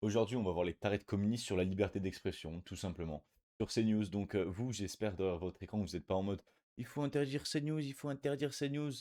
Aujourd'hui, on va voir les tarés de communistes sur la liberté d'expression, tout simplement. Sur CNews, donc vous, j'espère derrière votre écran, vous n'êtes pas en mode il faut interdire CNews, il faut interdire CNews.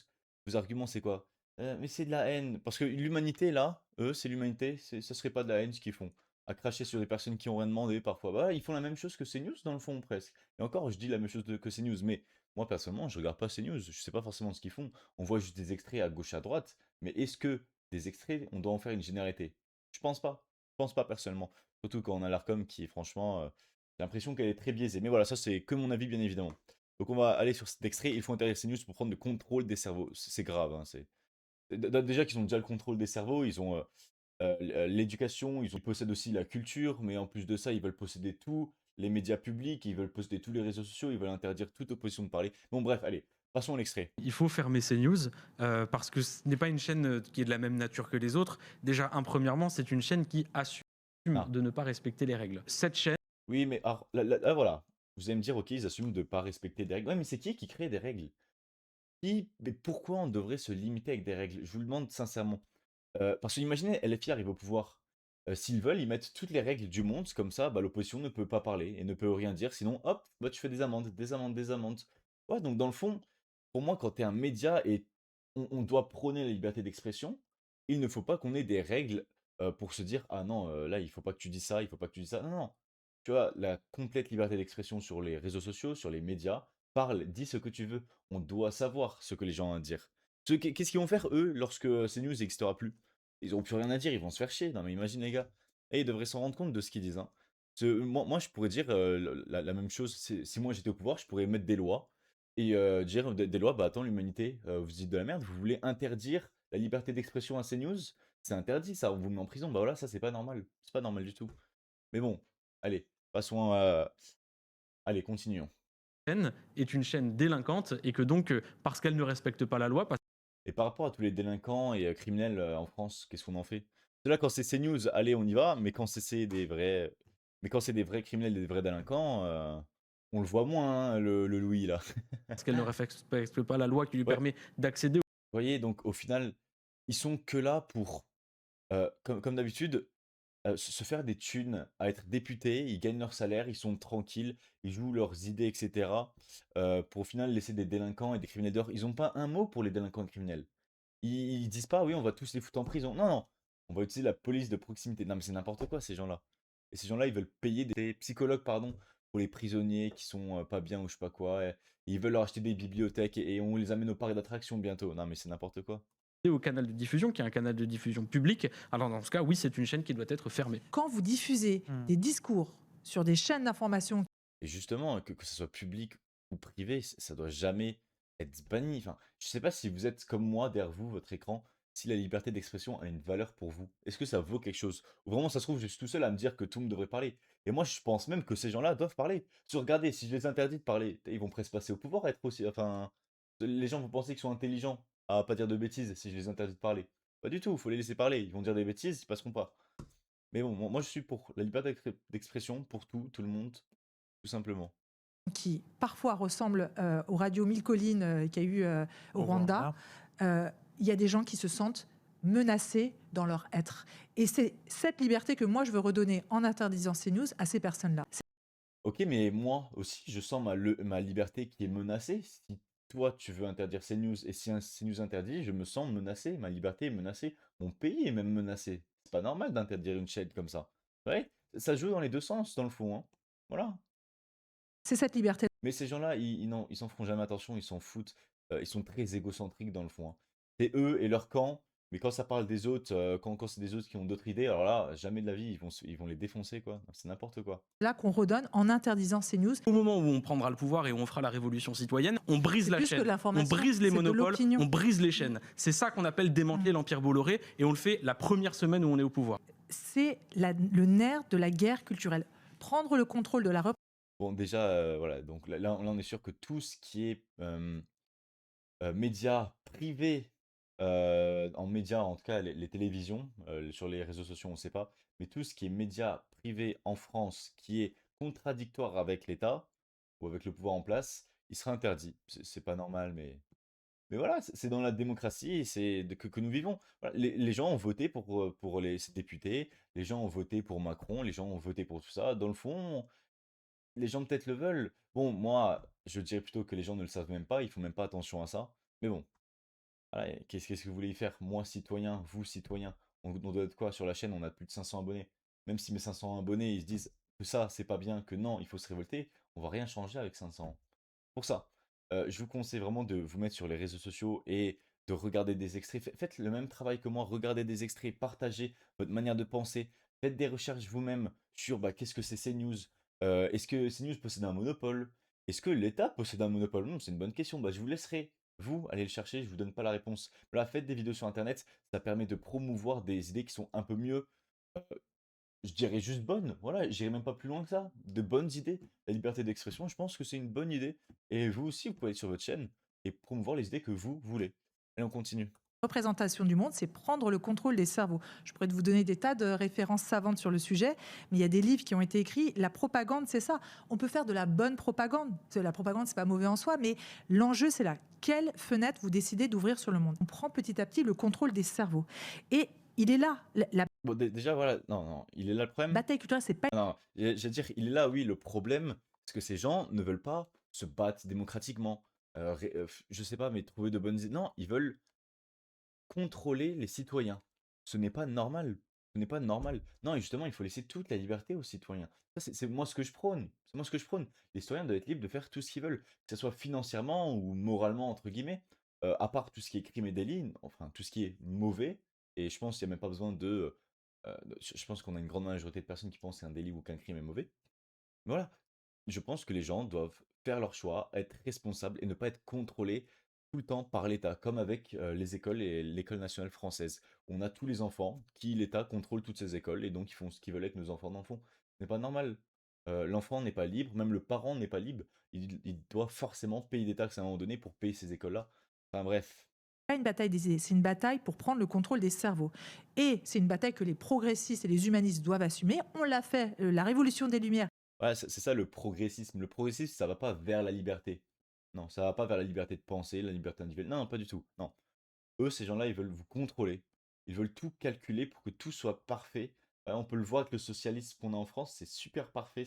Vos arguments, c'est quoi? Mais c'est de la haine. Parce que l'humanité, là, eux, c'est l'humanité, ce serait pas de la haine ce qu'ils font. À cracher sur des personnes qui ont rien demandé parfois. Bah, ils font la même chose que CNews dans le fond, presque. Et encore, je dis la même chose que CNews, mais moi, personnellement, je regarde pas CNews, je sais pas forcément ce qu'ils font. On voit juste des extraits à gauche, à droite, mais est-ce que des extraits, on doit en faire une généralité? Je pense pas. Je pense pas personnellement. Surtout quand on a l'Arcom qui est franchement, j'ai l'impression qu'elle est très biaisée. Mais voilà, ça c'est que mon avis bien évidemment. Donc on va aller sur cet extrait. Il faut interdire ces news pour prendre le contrôle des cerveaux. C'est grave, hein, déjà qu'ils ont déjà le contrôle des cerveaux, ils ont l'éducation, ils possèdent aussi la culture, mais en plus de ça, ils veulent posséder tout, les médias publics, ils veulent posséder tous les réseaux sociaux, ils veulent interdire toute opposition de parler. Bon bref, allez, passons à l'extrait. Il faut fermer CNews parce que ce n'est pas une chaîne qui est de la même nature que les autres. Déjà, premièrement, c'est une chaîne qui assume Ah, de ne pas respecter les règles. Cette chaîne, oui, mais alors, là, voilà. Vous allez me dire, ok, ils assument de ne pas respecter des règles. Ouais, mais c'est qui crée des règles? Mais pourquoi on devrait se limiter avec des règles? Je vous le demande sincèrement. Parce que imaginez, LFI arrive au pouvoir. S'ils veulent, ils mettent toutes les règles du monde, comme ça, bah, l'opposition ne peut pas parler et ne peut rien dire, sinon, hop, bah, tu fais des amendes, des amendes, des amendes. Ouais, donc dans le fond, pour moi, quand tu es un média et on doit prôner la liberté d'expression, il ne faut pas qu'on ait des règles pour se dire, ah non, là, il faut pas que tu dis ça, il faut pas que tu dis ça. Non, non. Tu vois, la complète liberté d'expression sur les réseaux sociaux, sur les médias, parle, dis ce que tu veux. On doit savoir ce que les gens ont à dire. Qu'est-ce qu'ils vont faire, eux, lorsque CNews n'existera plus? Ils auront plus rien à dire, ils vont se faire chier. Non, mais imagine, les gars. Et ils devraient s'en rendre compte de ce qu'ils disent, hein. Moi, je pourrais dire la même chose. Si moi j'étais au pouvoir, je pourrais mettre des lois et dire des lois, bah attends, l'humanité, vous dites de la merde, vous voulez interdire la liberté d'expression à CNews? C'est interdit, ça, on vous met en prison. Bah voilà, ça, c'est pas normal. C'est pas normal du tout. Mais bon, allez, passons à. Allez, continuons. est une chaîne délinquante et que donc, parce qu'elle ne respecte pas la loi, parce Et par rapport à tous les délinquants et criminels en France, qu'est-ce qu'on en fait? Là, quand c'est CNews, allez, on y va, mais quand c'est des vrais, mais quand c'est des vrais criminels, des vrais délinquants, on le voit moins, hein, le Louis là. qu'elle ne respecte pas la loi qui lui Ouais, permet d'accéder. vous voyez, donc au final, ils sont que là pour, comme d'habitude, se faire des thunes, à être députés, ils gagnent leur salaire, ils sont tranquilles, ils jouent leurs idées, etc. Pour au final laisser des délinquants et des criminels dehors. Ils n'ont pas un mot pour les délinquants et criminels. Ils disent pas: «Oui, on va tous les foutre en prison». Non, non, on va utiliser la police de proximité. Non, mais c'est n'importe quoi ces gens-là. Et ces gens-là, ils veulent payer des psychologues, pardon, pour les prisonniers qui sont, pas bien ou je sais pas quoi et ils veulent leur acheter des bibliothèques et on les amène au parc d'attractions bientôt. Non, mais c'est n'importe quoi. Au canal de diffusion, qui est un canal de diffusion public. Alors dans ce cas, oui, c'est une chaîne qui doit être fermée. Quand vous diffusez des discours sur des chaînes d'information. Et justement, que ce soit public ou privé, ça doit jamais être banni. Enfin, je sais pas si vous êtes comme moi derrière vous, votre écran, si la liberté d'expression a une valeur pour vous. Est-ce que ça vaut quelque chose? Ou vraiment, ça se trouve, je suis tout seul à me dire que tout le monde devrait parler. Et moi, je pense même que ces gens-là doivent parler. Regardez, si je les interdis de parler, ils vont presque passer au pouvoir, être aussi. Enfin, les gens vont penser qu'ils sont intelligents à pas dire de bêtises si je les interdis de parler. Pas du tout, il faut les laisser parler. Ils vont dire des bêtises, ils passeront pas. Mais bon, moi, je suis pour la liberté d'expression pour tout le monde, tout simplement. Qui parfois ressemble aux radios Mille Collines qu'il y a eu au Rwanda, il y a des gens qui se sentent menacés dans leur être. Et c'est cette liberté que moi je veux redonner en interdisant ces news à ces personnes-là. OK, mais moi aussi, je sens ma liberté qui est menacée. Si toi, tu veux interdire CNews et si un CNews interdit, je me sens menacé, ma liberté est menacée, mon pays est même menacé. C'est pas normal d'interdire une chaîne comme ça. Ouais, ça joue dans les 2 sens, dans le fond, hein. Voilà. C'est cette liberté. Mais ces gens-là, ils s'en feront jamais attention, ils s'en foutent. Ils sont très égocentriques dans le fond, hein. C'est eux et leur camp, mais quand ça parle des autres, quand c'est des autres qui ont d'autres idées, alors là, jamais de la vie, ils vont les défoncer, quoi. C'est n'importe quoi. Là qu'on redonne en interdisant ces news. Au moment où on prendra le pouvoir et où on fera la révolution citoyenne, on brise C'est la plus que de chaîne, on l'information, brise les c'est de monopoles, l'opinion. on brise les chaînes. C'est ça qu'on appelle démanteler l'Empire Bolloré et on le fait la première semaine où on est au pouvoir. C'est le nerf de la guerre culturelle. Prendre le contrôle de la représtation. Bon, déjà, voilà, donc là, on est sûr que tout ce qui est médias privés, en médias, en tout cas les télévisions, sur les réseaux sociaux, on ne sait pas, mais tout ce qui est médias privés en France qui est contradictoire avec l'État ou avec le pouvoir en place, il sera interdit. C'est pas normal, mais Mais voilà, c'est dans la démocratie et que nous vivons. Voilà, les gens ont voté pour ces députés, les gens ont voté pour Macron, les gens ont voté pour tout ça. Dans le fond, les gens peut-être le veulent. Bon, moi, je dirais plutôt que les gens ne le savent même pas, ils font même pas attention à ça. Mais bon, voilà, qu'est-ce que vous voulez y faire? Moi, citoyen, vous, citoyen, on doit être quoi sur la chaîne? On a plus de 500 abonnés. Même si mes 500 abonnés, ils se disent que ça, c'est pas bien, que non, il faut se révolter, on va rien changer avec 500. Pour ça, je vous conseille vraiment de vous mettre sur les réseaux sociaux et de regarder des extraits. Faites le même travail que moi, regardez des extraits, partagez votre manière de penser, faites des recherches vous-même sur bah, qu'est-ce que c'est CNews, est-ce que CNews possède un monopole, est-ce que l'État possède un monopole? C'est une bonne question. Bah, je vous laisserai, vous, aller le chercher, je vous donne pas la réponse. Voilà, faites des vidéos sur Internet, ça permet de promouvoir des idées qui sont un peu mieux, je dirais juste bonnes, voilà, j'irai même pas plus loin que ça. De bonnes idées. La liberté d'expression, je pense que c'est une bonne idée. Et vous aussi, vous pouvez être sur votre chaîne et promouvoir les idées que vous voulez. Allez, on continue. Représentation du monde, c'est prendre le contrôle des cerveaux. Je pourrais vous donner des tas de références savantes sur le sujet, mais il y a des livres qui ont été écrits. La propagande, c'est ça. On peut faire de la bonne propagande. La propagande, c'est pas mauvais en soi, mais l'enjeu, c'est là. Quelle fenêtre vous décidez d'ouvrir sur le monde? On prend petit à petit le contrôle des cerveaux. Et il est là. La Bon, déjà, voilà, non, non, il est là le problème. bataille culturelle, c'est pas Non, j'allais dire, il est là, oui, le problème, parce que ces gens ne veulent pas se battre démocratiquement. Je sais pas, mais trouver de bonnes idées. Non, ils veulent contrôler les citoyens. Ce n'est pas normal. Ce n'est pas normal. Non, et justement, il faut laisser toute la liberté aux citoyens. Ça, c'est moi ce que je prône. C'est moi ce que je prône. Les citoyens doivent être libres de faire tout ce qu'ils veulent, que ce soit financièrement ou moralement, entre guillemets, à part tout ce qui est crime et délit, enfin, tout ce qui est mauvais. Et je pense qu'il n'y a même pas besoin je pense qu'on a une grande majorité de personnes qui pensent qu'un délit ou qu'un crime est mauvais. Mais voilà, je pense que les gens doivent faire leur choix, être responsables et ne pas être contrôlés tout le temps par l'État, comme avec les écoles et l'école nationale française. On a tous les enfants qui, l'État, contrôle toutes ces écoles et donc ils font ce qu'ils veulent avec nos enfants dans le fond. Ce n'est pas normal. L'enfant n'est pas libre, même le parent n'est pas libre. Il doit forcément payer des taxes à un moment donné pour payer ces écoles-là. Enfin bref. une bataille des idées, c'est une bataille pour prendre le contrôle des cerveaux. Et c'est une bataille que les progressistes et les humanistes doivent assumer. On l'a fait, la révolution des Lumières. Ouais, c'est ça le progressisme. Le progressisme, ça va pas vers la liberté. Non, ça va pas vers la liberté de penser, la liberté individuelle. Non, pas du tout. Non. Eux, ces gens-là, ils veulent vous contrôler. Ils veulent tout calculer pour que tout soit parfait. On peut le voir avec le socialisme qu'on a en France, c'est super parfait,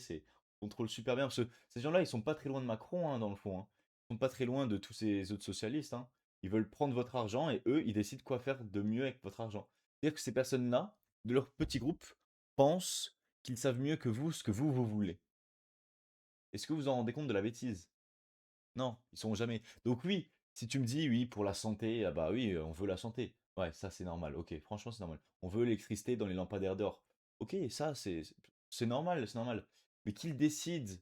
on contrôle super bien. Parce que ces gens-là, ils sont pas très loin de Macron, hein, dans le fond, hein. Ils sont pas très loin de tous ces autres socialistes, hein. Ils veulent prendre votre argent et eux, ils décident quoi faire de mieux avec votre argent. C'est-à-dire que ces personnes-là, de leur petit groupe, pensent qu'ils savent mieux que vous ce que vous voulez. Est-ce que vous en rendez compte de la bêtise? Non, ils sont jamais. Donc oui, si tu me dis oui pour la santé, ah bah oui, on veut la santé. Ouais, ça c'est normal. Ok, franchement c'est normal. On veut l'électricité dans les lampadaires d'or. Ok, ça c'est normal, c'est normal. Mais qu'ils décident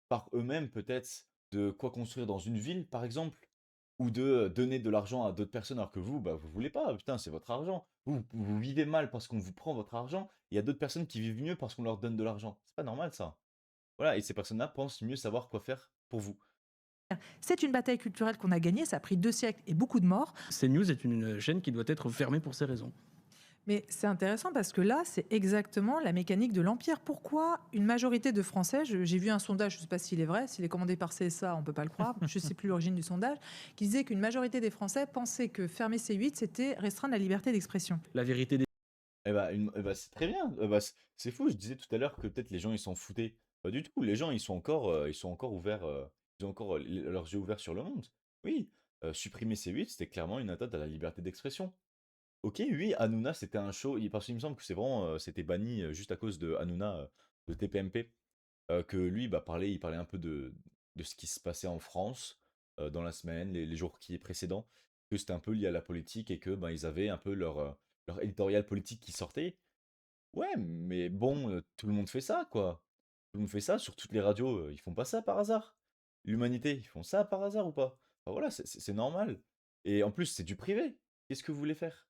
par eux-mêmes peut-être de quoi construire dans une ville, par exemple, ou de donner de l'argent à d'autres personnes alors que vous, bah vous voulez pas. Putain, c'est votre argent. Vous vivez mal parce qu'on vous prend votre argent. Il y a d'autres personnes qui vivent mieux parce qu'on leur donne de l'argent. C'est pas normal ça. Voilà, et ces personnes-là pensent mieux savoir quoi faire pour vous. C'est une bataille culturelle qu'on a gagnée, ça a pris 2 siècles et beaucoup de morts. CNews est une chaîne qui doit être fermée pour ces raisons. Mais c'est intéressant parce que là, c'est exactement la mécanique de l'Empire. Pourquoi une majorité de Français, j'ai vu un sondage, je ne sais pas s'il est vrai, s'il est commandé par CSA, on ne peut pas le croire, je ne sais plus l'origine du sondage, qui disait qu'une majorité des Français pensaient que fermer C8, c'était restreindre la liberté d'expression. La vérité des... C'est très bien. C'est fou. Je disais tout à l'heure que peut-être les gens ils s'en foutaient. Pas du tout. Les gens ils sont encore ouverts. Ils ont encore leurs yeux ouverts sur le monde. Oui. Supprimer C8, c'était clairement une atteinte à la liberté d'expression. Ok, oui, Hanouna, c'était un show. Parce qu'il me semble que c'est vraiment, c'était banni juste à cause de Hanouna, de TPMP. Que lui, bah, il parlait un peu de ce qui se passait en France dans la semaine, les jours qui précédents, que c'était un peu lié à la politique et que bah, ils avaient un peu leur éditorial politique qui sortait. Ouais, mais bon, tout le monde fait ça, quoi. Tout le monde fait ça sur toutes les radios, ils font pas ça par hasard. L'humanité, ils font ça par hasard ou pas? Enfin, voilà, c'est normal. Et en plus, c'est du privé. Qu'est-ce que vous voulez faire?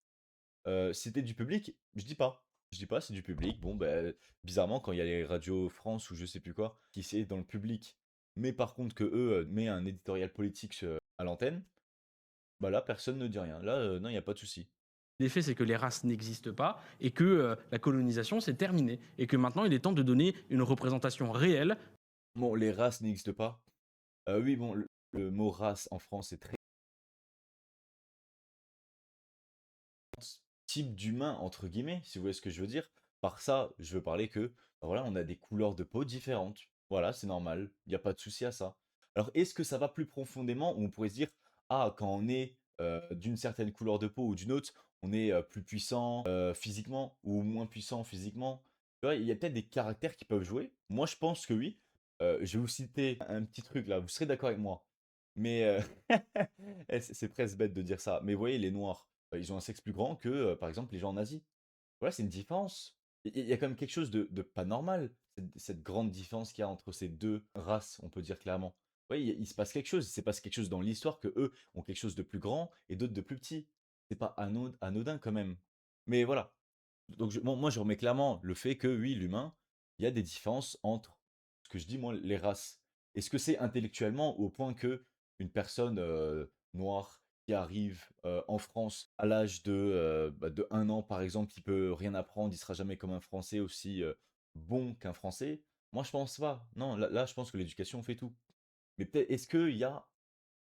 Si c'était du public, je dis pas. Je dis pas, c'est du public. Bon, ben, bizarrement, quand il y a les radios France ou je sais plus quoi, qui c'est dans le public, mais par contre que eux met un éditorial politique à l'antenne, bah là, personne ne dit rien. Là, non, il n'y a pas de souci. L'effet, c'est que les races n'existent pas et que la colonisation, c'est terminé. Et que maintenant, il est temps de donner une représentation réelle. Bon, les races n'existent pas. Oui, bon, le mot race en France est très type d'humain, entre guillemets, si vous voyez ce que je veux dire. Par ça, je veux parler que, bah, voilà, on a des couleurs de peau différentes. Voilà, c'est normal, il n'y a pas de souci à ça. Alors, est-ce que ça va plus profondément où on pourrait se dire, ah, quand on est d'une certaine couleur de peau ou d'une autre, on est plus puissant physiquement ou moins puissant physiquement? Tu vois, il y a peut-être des caractères qui peuvent jouer. Moi, je pense que oui. Je vais vous citer un petit truc là, vous serez d'accord avec moi. Mais c'est presque bête de dire ça. Mais vous voyez, les noirs, ils ont un sexe plus grand que, par exemple, les gens en Asie. Voilà, c'est une différence. Il y a quand même quelque chose de pas normal, cette grande différence qu'il y a entre ces 2 races, on peut dire clairement. Oui, il se passe quelque chose. Il s'est passé quelque chose dans l'histoire que eux ont quelque chose de plus grand et d'autres de plus petit. C'est pas anodin quand même. Mais voilà. Donc moi, je remets clairement le fait que oui, l'humain, il y a des différences entre, ce que je dis moi, les races. Est-ce que c'est intellectuellement au point que une personne noire qui arrive en France à l'âge de 1 an, par exemple, qui peut rien apprendre, il sera jamais comme un Français aussi bon qu'un Français? Moi, je pense pas. Non, là, je pense que l'éducation fait tout. Mais peut-être, est-ce qu'il y a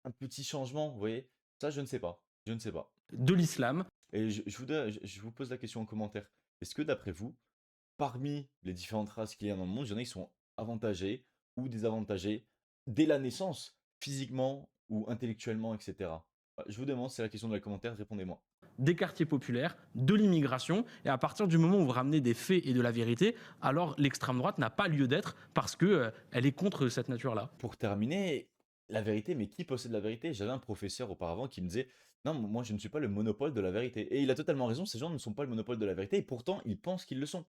un petit changement, vous voyez? Ça, je ne sais pas. Je ne sais pas. De l'islam. Et je vous pose la question en commentaire. Est-ce que d'après vous, parmi les différentes races qu'il y a dans le monde, il y en a qui sont avantagés ou désavantagés dès la naissance, physiquement ou intellectuellement, etc. Je vous demande, c'est la question dans les commentaires, répondez-moi. Des quartiers populaires, de l'immigration, et à partir du moment où vous ramenez des faits et de la vérité, alors l'extrême droite n'a pas lieu d'être parce que elle est contre cette nature-là. Pour terminer, la vérité, mais qui possède la vérité? J'avais un professeur auparavant qui me disait: «Non, moi je ne suis pas le monopole de la vérité» et il a totalement raison, ces gens ne sont pas le monopole de la vérité et pourtant ils pensent qu'ils le sont.